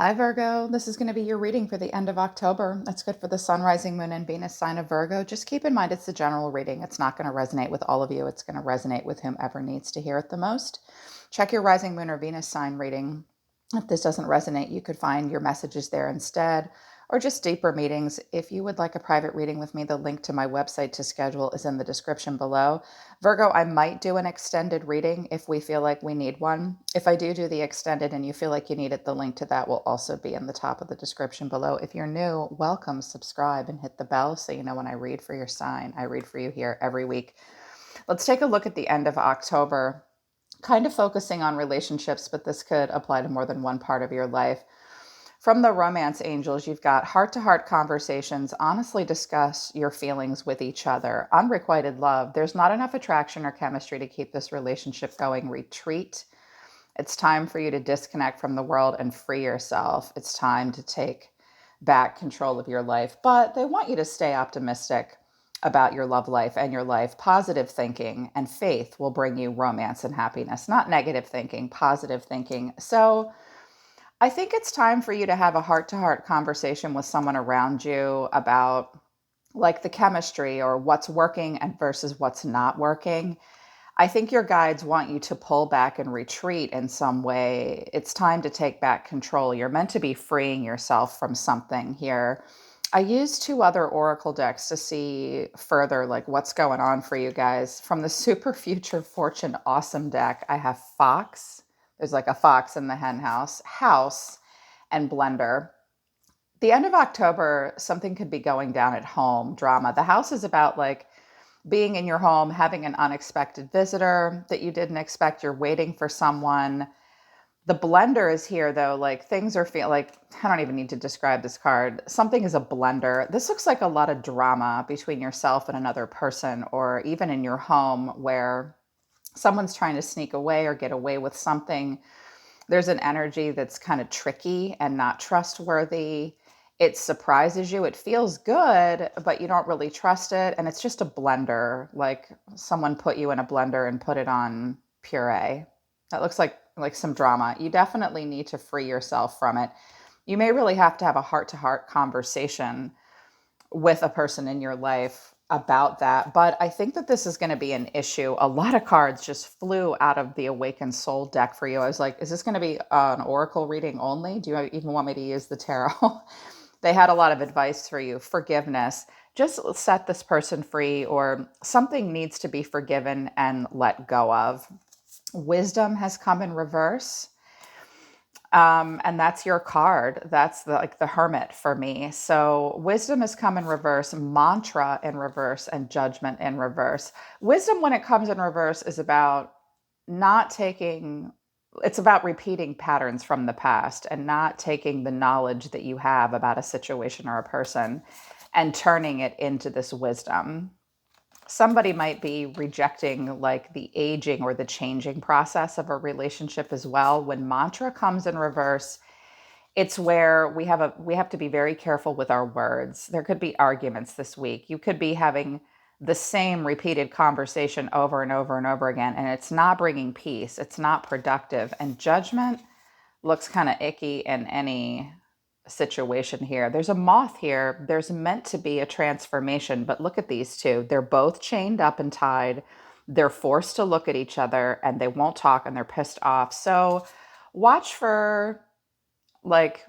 Hi, Virgo. This is going to be your reading for the end of October. That's good for the Sun, Rising, Moon, and Venus sign of Virgo. Just keep in mind it's a general reading. It's not going to resonate with all of you. It's going to resonate with whomever needs to hear it the most. Check your Rising, Moon, or Venus sign reading. If this doesn't resonate, you could find your messages there instead, or just deeper meetings. If you would like a private reading with me, the link to my website to schedule is in the description below. Virgo, I might do an extended reading if we feel like we need one. If I do the extended and you feel like you need it, the link to that will also be in the top of the description below. If you're new, welcome, subscribe, and hit the bell so you know when I read for your sign. I read for you here every week. Let's take a look at the end of October, kind of focusing on relationships, but this could apply to more than one part of your life. From the romance angels, you've got heart-to-heart conversations. Honestly discuss your feelings with each other. Unrequited love. There's not enough attraction or chemistry to keep this relationship going. Retreat. It's time for you to disconnect from the world and free yourself. It's time to take back control of your life. But they want you to stay optimistic about your love life and your life. Positive thinking and faith will bring you romance and happiness, not negative thinking, positive thinking. So I think it's time for you to have a heart-to-heart conversation with someone around you about like the chemistry or what's working and versus what's not working. I think your guides want you to pull back and retreat in some way. It's time to take back control. You're meant to be freeing yourself from something here. I used two other oracle decks to see further like what's going on for you guys. From the Super Future Fortune Awesome deck, I have Fox. There's like a fox in the hen house, and blender. The end of October, something could be going down at home, drama. The house is about like being in your home, having an unexpected visitor that you didn't expect. You're waiting for someone. The blender is here though, like things are feel like I don't even need to describe this card. Something is a blender. This looks like a lot of drama between yourself and another person, or even in your home where someone's trying to sneak away or get away with something. There's an energy that's kind of tricky and not trustworthy. It surprises you. It feels good, but you don't really trust it. And it's just a blender, like someone put you in a blender and put it on puree. That looks like some drama. You definitely need to free yourself from it. You may really have to have a heart-to-heart conversation with a person in your life about that. But I think that this is going to be an issue. A lot of cards just flew out of the Awakened Soul deck for you. I was like, is this going to be an oracle reading only? Do you even want me to use the tarot? They had a lot of advice for you. Forgiveness. Just set this person free, or something needs to be forgiven and let go of. Wisdom has come in reverse. And that's your card. That's like the Hermit for me. So wisdom has come in reverse, mantra in reverse, and judgment in reverse. Wisdom, when it comes in reverse, is about not taking, it's about repeating patterns from the past and not taking the knowledge that you have about a situation or a person and turning it into this wisdom. Somebody might be rejecting like the aging or the changing process of a relationship as well. When mantra comes in reverse, it's where we have to be very careful with our words. There could be arguments this week. You could be having the same repeated conversation over and over and over again, and it's not bringing peace. It's not productive. And judgment looks kind of icky in any situation here. There's a moth here. There's meant to be a transformation, but look at these two. They're both chained up and tied. They're forced to look at each other and they won't talk and they're pissed off. So watch for like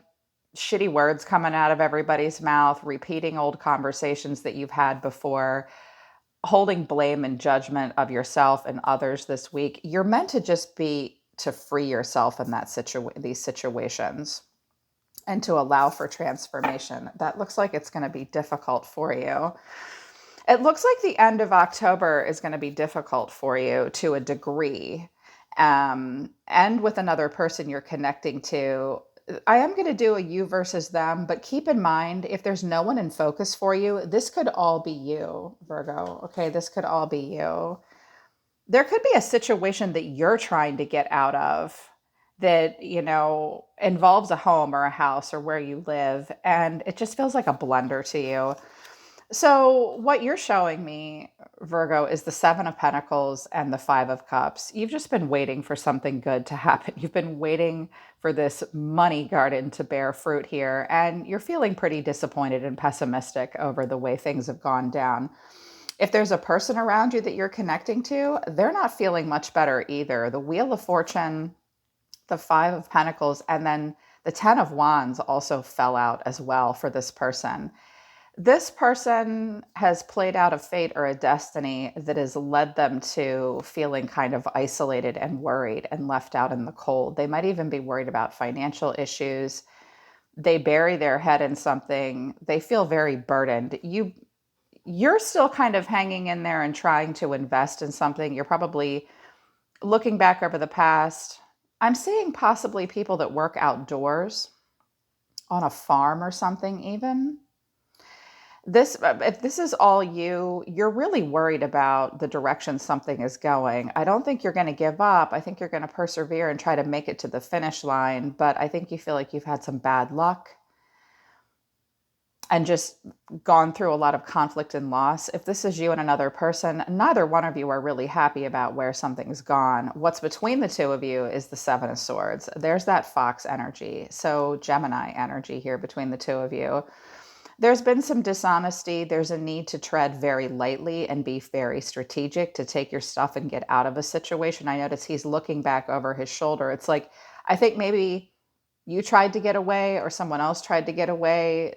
shitty words coming out of everybody's mouth, repeating old conversations that you've had before, holding blame and judgment of yourself and others this week. You're meant to just be to free yourself in these situations and to allow for transformation. That looks like it's going to be difficult for you. It looks like the end of October is going to be difficult for you to a degree. And with another person you're connecting to. I am going to do a you versus them, but keep in mind, if there's no one in focus for you, this could all be you, Virgo. Okay, this could all be you. There could be a situation that you're trying to get out of that, involves a home or a house or where you live, and it just feels like a blunder to you. So what you're showing me, Virgo, is the Seven of Pentacles and the Five of Cups. You've just been waiting for something good to happen. You've been waiting for this money garden to bear fruit here, and you're feeling pretty disappointed and pessimistic over the way things have gone down. If there's a person around you that you're connecting to, they're not feeling much better either. The Wheel of Fortune, the Five of Pentacles, and then the Ten of Wands also fell out as well for this person. This person has played out a fate or a destiny that has led them to feeling kind of isolated and worried and left out in the cold. They might even be worried about financial issues. They bury their head in something. They feel very burdened. You're still kind of hanging in there and trying to invest in something. You're probably looking back over the past. I'm seeing possibly people that work outdoors on a farm or something even. If this is all you're really worried about the direction something is going. I don't think you're going to give up. I think you're going to persevere and try to make it to the finish line. But I think you feel like you've had some bad luck and just gone through a lot of conflict and loss. If this is you and another person, neither one of you are really happy about where something's gone. What's between the two of you is the Seven of Swords. There's that fox energy. So Gemini energy here between the two of you. There's been some dishonesty. There's a need to tread very lightly and be very strategic to take your stuff and get out of a situation. I notice he's looking back over his shoulder. It's like, I think maybe you tried to get away or someone else tried to get away.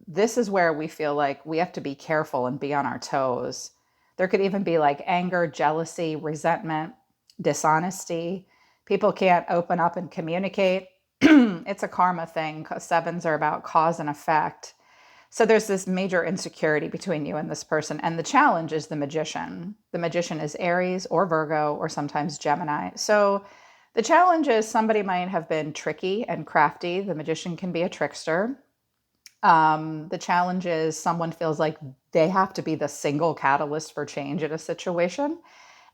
This is where we feel like we have to be careful and be on our toes. There could even be like anger, jealousy, resentment, dishonesty. People can't open up and communicate. It's a karma thing. Sevens are about cause and effect. So there's this major insecurity between you and this person. And the challenge is the Magician. The Magician is Aries or Virgo or sometimes Gemini. So the challenge is somebody might have been tricky and crafty. The Magician can be a trickster. The challenge is someone feels like they have to be the single catalyst for change in a situation.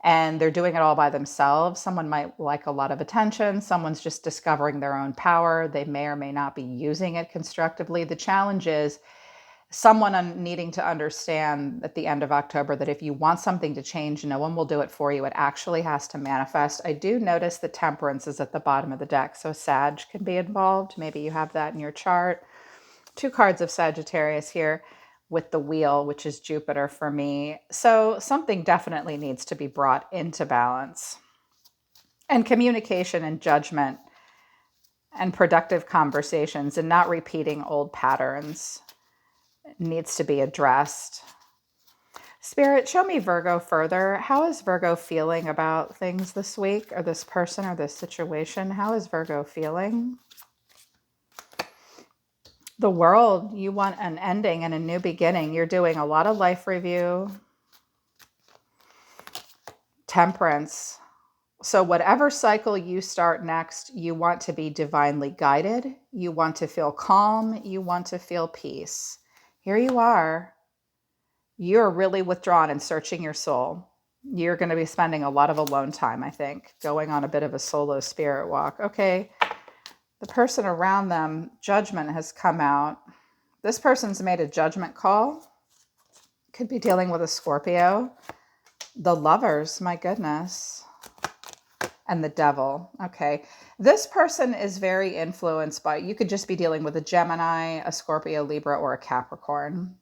And they're doing it all by themselves. Someone might like a lot of attention. Someone's just discovering their own power. They may or may not be using it constructively. The challenge is someone needing to understand at the end of October that if you want something to change, no one will do it for you. It actually has to manifest. I do notice the Temperance is at the bottom of the deck, so Sag can be involved. Maybe you have that in your chart. 2 cards of Sagittarius here with the Wheel, which is Jupiter for me. So something definitely needs to be brought into balance. And communication and judgment and productive conversations and not repeating old patterns needs to be addressed. Spirit, show me Virgo further. How is Virgo feeling about things this week or this person or this situation? How is Virgo feeling? The World, you want an ending and a new beginning. You're doing a lot of life review. Temperance. So whatever cycle you start next, you want to be divinely guided. You want to feel calm. You want to feel peace. Here you are. You're really withdrawn and searching your soul. You're going to be spending a lot of alone time, I think, going on a bit of a solo spirit walk. Okay, the person around them, judgment has come out. This person's made a judgment call. Could be dealing with a Scorpio. The Lovers, my goodness. And the Devil. Okay, this person is very influenced by, you could just be dealing with a Gemini, a Scorpio, Libra, or a Capricorn.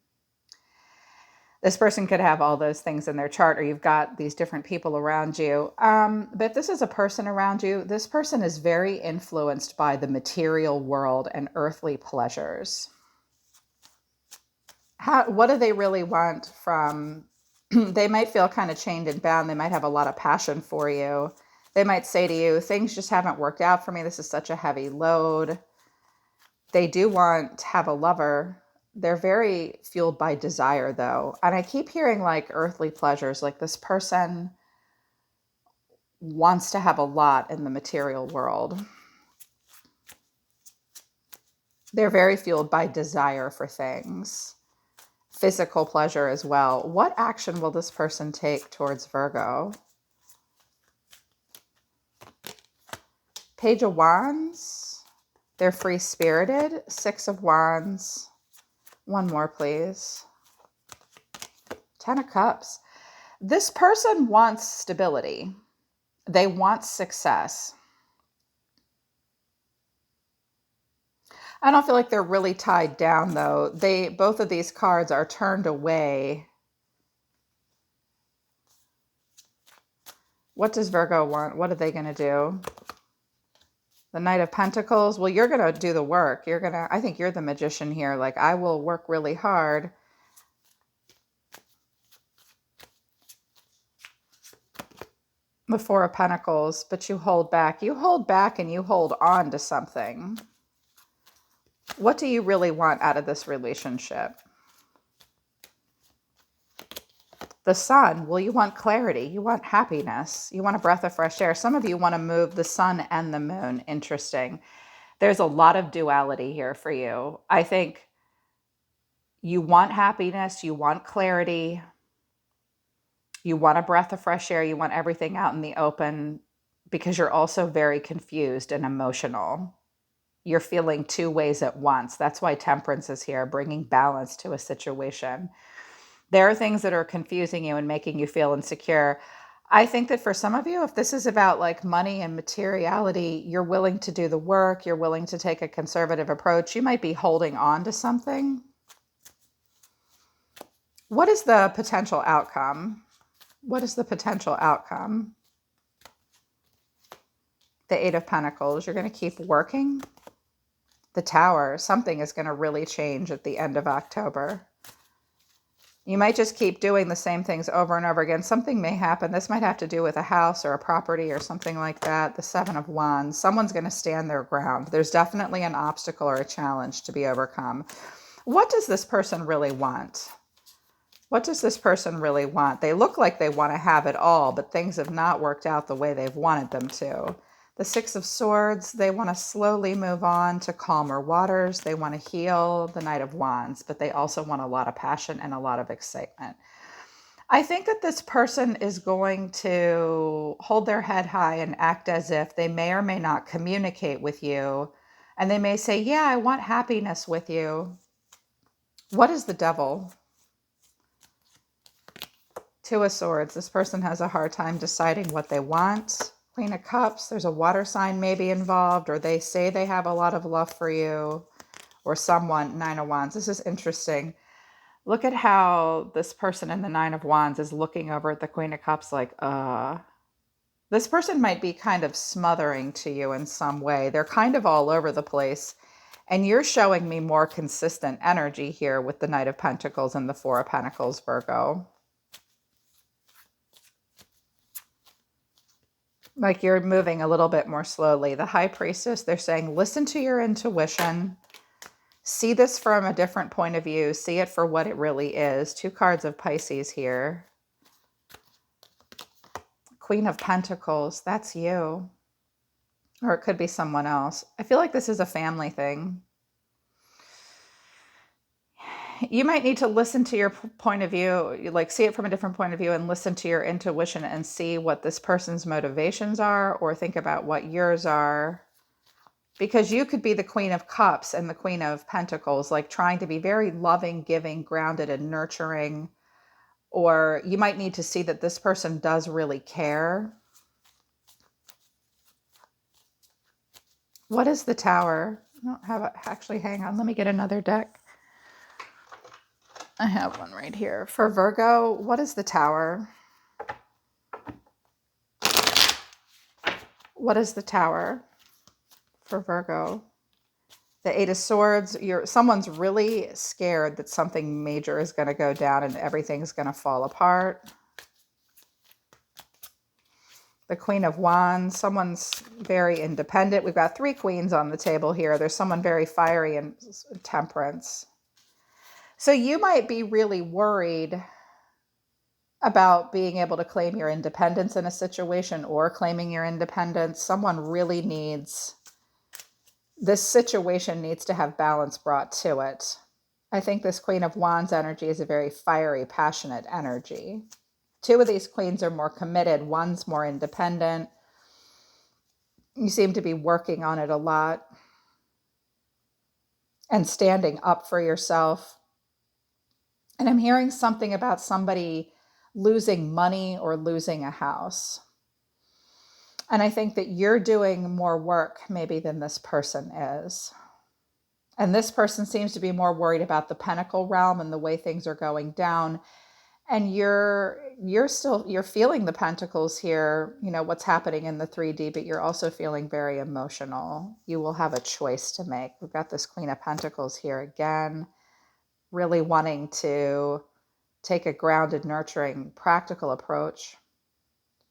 This person could have all those things in their chart, or you've got these different people around you. But if this is a person around you, this person is very influenced by the material world and earthly pleasures. What do they really want from, they might feel kind of chained and bound. They might have a lot of passion for you. They might say to you, things just haven't worked out for me. This is such a heavy load. They do want to have a lover. They're very fueled by desire, though. And I keep hearing like earthly pleasures, like this person wants to have a lot in the material world. They're very fueled by desire for things, physical pleasure as well. What action will this person take towards Virgo? Page of Wands. They're free-spirited. 6 of Wands. One more, please. Ten of Cups. This person wants stability. They want success. I don't feel like they're really tied down though. Both of these cards are turned away. What does Virgo want? What are they going to do? The Knight of Pentacles. Well, you're going to do the work. I think you're the magician here. Like, I will work really hard. The Four of Pentacles, but you hold back. You hold back and you hold on to something. What do you really want out of this relationship? The Sun. Well, you want clarity. You want happiness. You want a breath of fresh air. Some of you want to move the Sun and the Moon. Interesting. There's a lot of duality here for you. I think you want happiness. You want clarity. You want a breath of fresh air. You want everything out in the open because you're also very confused and emotional. You're feeling two ways at once. That's why Temperance is here, bringing balance to a situation. There are things that are confusing you and making you feel insecure. I think that for some of you, if this is about like money and materiality, you're willing to do the work. You're willing to take a conservative approach. You might be holding on to something. What is the potential outcome? What is the potential outcome? The Eight of Pentacles. You're going to keep working. The Tower. Something is going to really change at the end of October. You might just keep doing the same things over and over again. Something may happen. This might have to do with a house or a property or something like that. The Seven of Wands. Someone's going to stand their ground. There's definitely an obstacle or a challenge to be overcome. What does this person really want? What does this person really want? They look like they want to have it all, but things have not worked out the way they've wanted them to. The Six of Swords, they want to slowly move on to calmer waters. They want to heal. The Knight of Wands, but they also want a lot of passion and a lot of excitement. I think that this person is going to hold their head high and act as if they may or may not communicate with you. And they may say, yeah, I want happiness with you. What is the Devil? Two of Swords. This person has a hard time deciding what they want. Queen of Cups. There's a water sign maybe involved, or they say they have a lot of love for you, or someone. Nine of Wands. This is interesting. Look at how this person in the Nine of Wands is looking over at the Queen of Cups like, This person might be kind of smothering to you in some way. They're kind of all over the place. And you're showing me more consistent energy here with the Knight of Pentacles and the Four of Pentacles, Virgo. Like you're moving a little bit more slowly. The High Priestess, they're saying, listen to your intuition. See this from a different point of view. See it for what it really is. Two cards of Pisces here. Queen of Pentacles, that's you. Or it could be someone else. I feel like this is a family thing. You might need to listen to your point of view, like see it from a different point of view and listen to your intuition and see what this person's motivations are, or think about what yours are. Because you could be the Queen of Cups and the Queen of Pentacles, like trying to be very loving, giving, grounded, and nurturing. Or you might need to see that this person does really care. What is the Tower? I don't have it. Actually, hang on. Let me get another deck. I have one right here. For Virgo, what is the Tower? What is the Tower for Virgo? The Eight of Swords. Someone's really scared that something major is going to go down and everything's going to fall apart. The Queen of Wands. Someone's very independent. We've got three queens on the table here. There's someone very fiery and Temperance. So you might be really worried about being able to claim your independence in a situation or claiming your independence. Someone really needs, this situation needs to have balance brought to it. I think this Queen of Wands energy is a very fiery, passionate energy. Two of these queens are more committed. One's more independent. You seem to be working on it a lot and standing up for yourself. And I'm hearing something about somebody losing money or losing a house. And I think that you're doing more work maybe than this person is. And this person seems to be more worried about the pentacle realm and the way things are going down. And you're feeling the pentacles here, you know, what's happening in the 3D, but you're also feeling very emotional. You will have a choice to make. We've got this Queen of Pentacles here again, really wanting to take a grounded, nurturing, practical approach.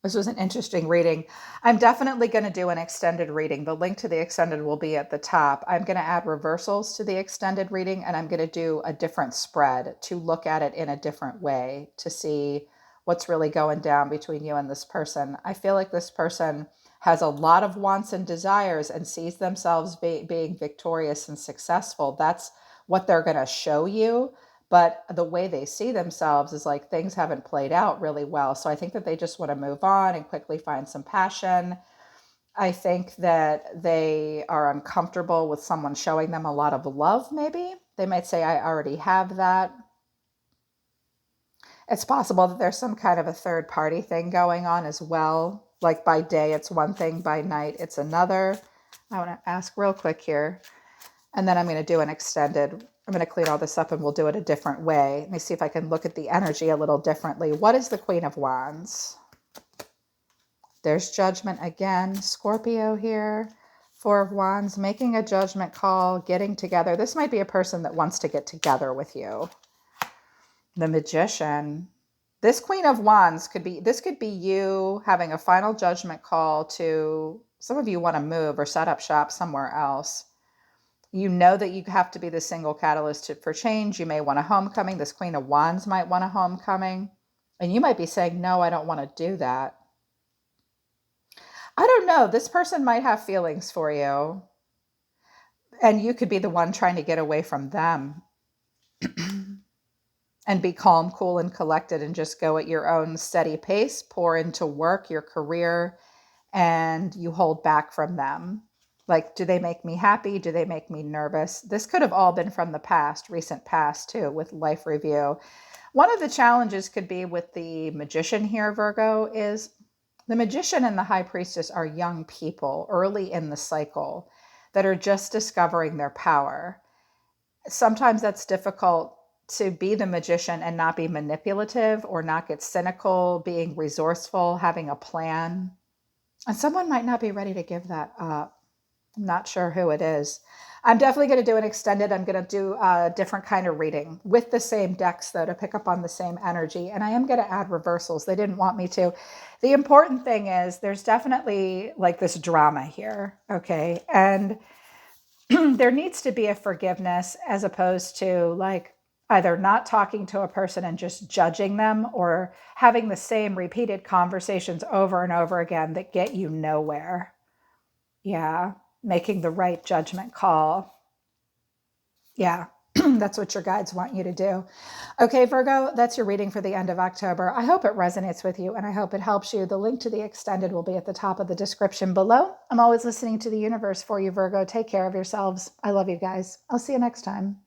This was an interesting reading. I'm definitely going to do an extended reading. The link to the extended will be at the top. I'm going to add reversals to the extended reading, and I'm going to do a different spread to look at it in a different way to see what's really going down between you and this person. I feel like this person has a lot of wants and desires and sees themselves being victorious and successful. That's what they're going to show you. But the way they see themselves is like things haven't played out really well. So I think that they just want to move on and quickly find some passion. I think that they are uncomfortable with someone showing them a lot of love, maybe. They might say, I already have that. It's possible that there's some kind of a third party thing going on as well. Like by day, it's one thing, by night, it's another. I want to ask real quick here. And then I'm going to do an extended. I'm going to clean all this up and we'll do it a different way. Let me see if I can look at the energy a little differently. What is the Queen of Wands? There's Judgment again. Scorpio here. Four of Wands, making a judgment call, getting together. This might be a person that wants to get together with you. The Magician. This Queen of Wands could be you having a final judgment call to, some of you want to move or set up shop somewhere else. You know that you have to be the single catalyst for change. You may want a homecoming. This Queen of Wands might want a homecoming. And you might be saying, no, I don't want to do that. I don't know. This person might have feelings for you. And you could be the one trying to get away from them. And be calm, cool, and collected and just go at your own steady pace. Pour into work, your career, and you hold back from them. Like, do they make me happy? Do they make me nervous? This could have all been from the past, recent past too, with life review. One of the challenges could be with the Magician here, Virgo, is the Magician and the High Priestess are young people early in the cycle that are just discovering their power. Sometimes that's difficult to be the Magician and not be manipulative or not get cynical, being resourceful, having a plan. And someone might not be ready to give that up. I'm not sure who it is. I'm definitely going to do an extended. I'm going to do a different kind of reading with the same decks, though, to pick up on the same energy. And I am going to add reversals. They didn't want me to. The important thing is there's definitely like this drama here. Okay. And there needs to be a forgiveness as opposed to like either not talking to a person and just judging them or having the same repeated conversations over and over again that get you nowhere. Yeah. Making the right judgment call. Yeah, that's what your guides want you to do. Okay, Virgo, that's your reading for the end of October. I hope it resonates with you and I hope it helps you. The link to the extended will be at the top of the description below. I'm always listening to the universe for you, Virgo. Take care of yourselves. I love you guys. I'll see you next time.